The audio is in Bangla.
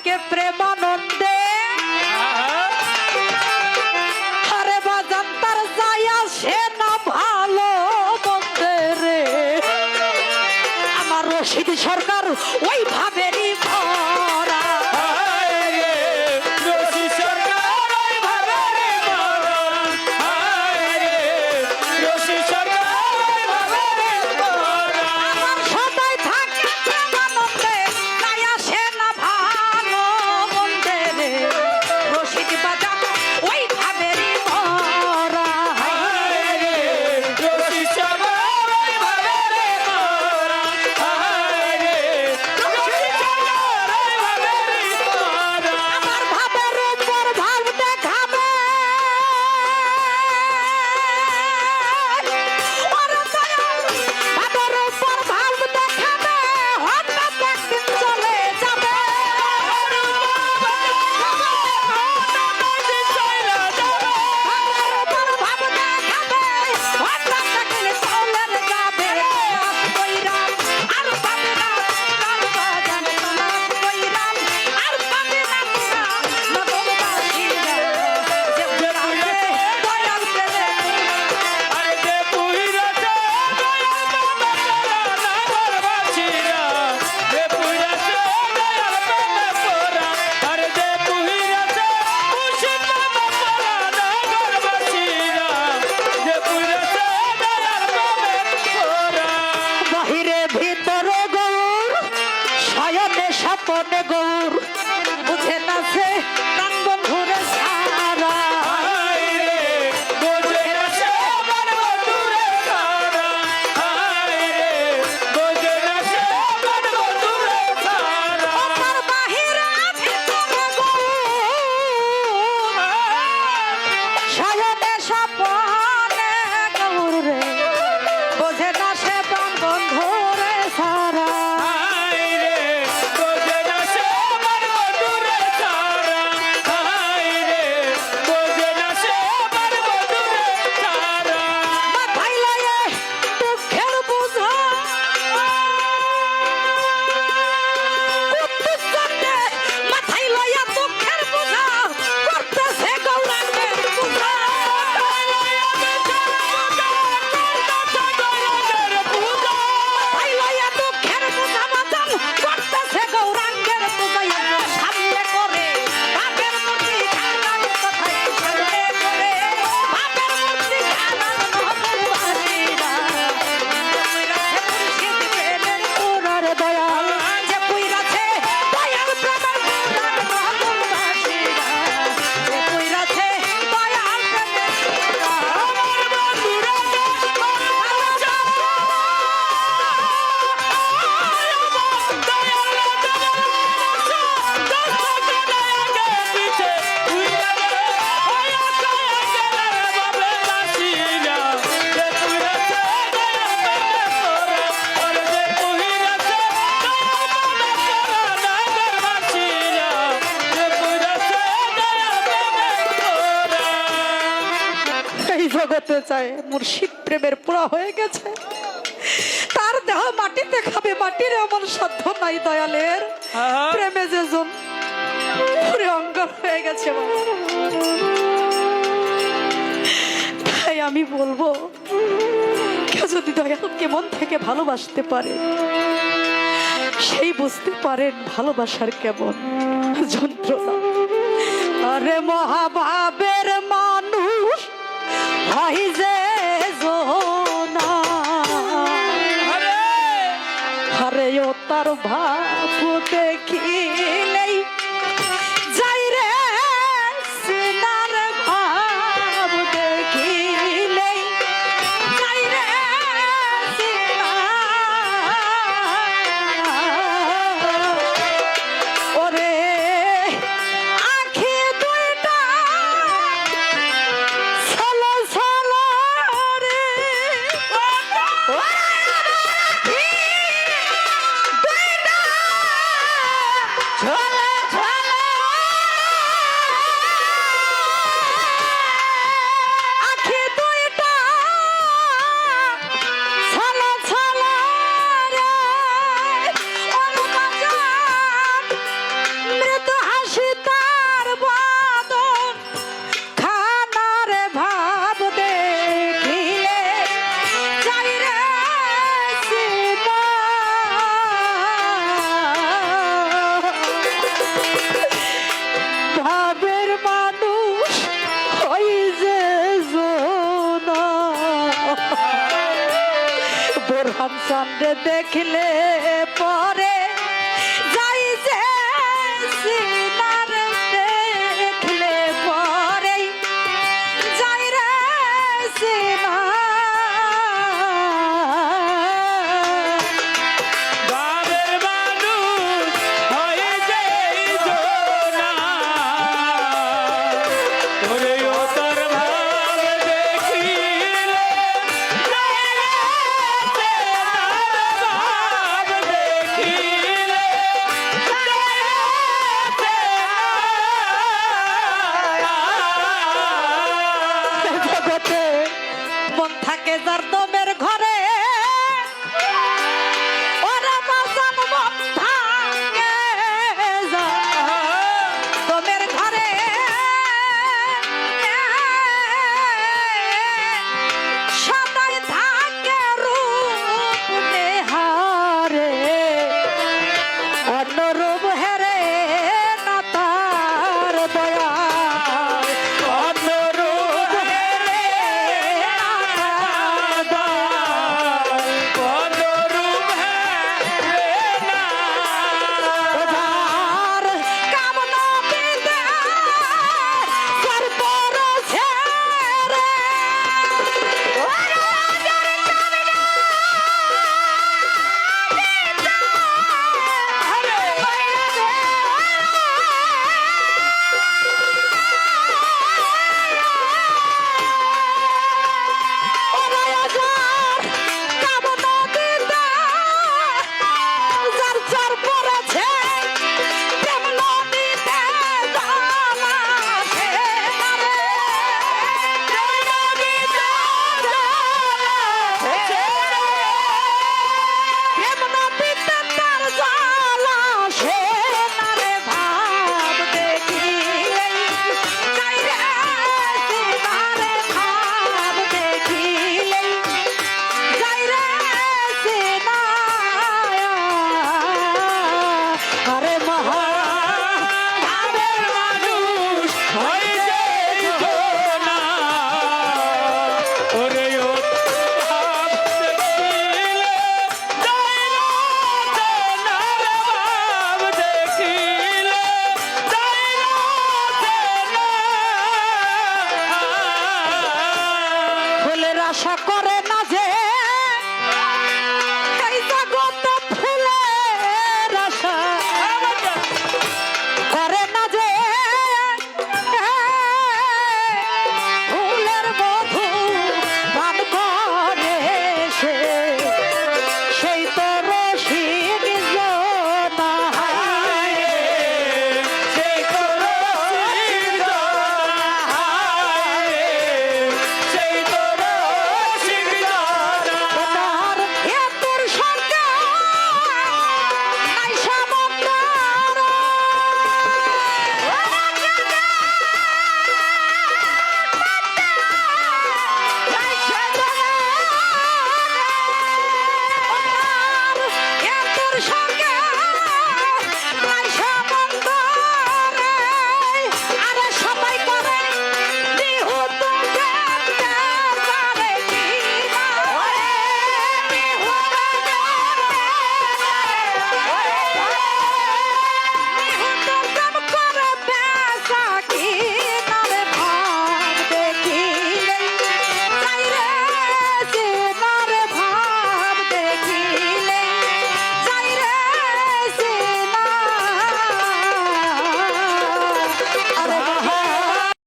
থাকে প্রেমানন্দে আরে বাজান তার যায় আসে না ভালো মন্দে রে আমার রশিদ সরকার ওই ভাবেরই ভরা স্বপনে গৌর বুঝে না সে প্রাণ বন্ধুরে সারা শয়নে স্বপনে গৌর রে বুঝে না সে প্রাণ বন্ধুরে সারা জগতে চায় মুর্শিদ প্রেমের পুরা হয়ে গেছে তার দেহ মাটিতে খাবে মাটির এমন সাধ্য নাই দয়ালের প্রেমে যে জন পুরে অঙ্গার হয়ে গেছে তাই আমি বলবো কেউ যদি দয়ালকে মন থেকে ভালোবাসতে পারে সেই বুঝতে পারেন ভালোবাসার কেমন যন্ত্রণা আরে মহাভাবের মানুষ হয় যে জোনা আরে ও তার ভাব দেখিলেই যাই রে সিনার ভাব দেখিলেই যাই রে সিনা ওরে আখি দুইটা আখি কাঞ্চনরে দেখলে পরে যাই যে সিনারে দেখলে পরে যাই রে সিনা মন থাকে যার দমের ঘরে ওরা বাজান মন থাকে দমের ঘরে সদাই থাকে রূপ নেহারে অন্যরূপ হেরে না তার দয়া আশা করে না যে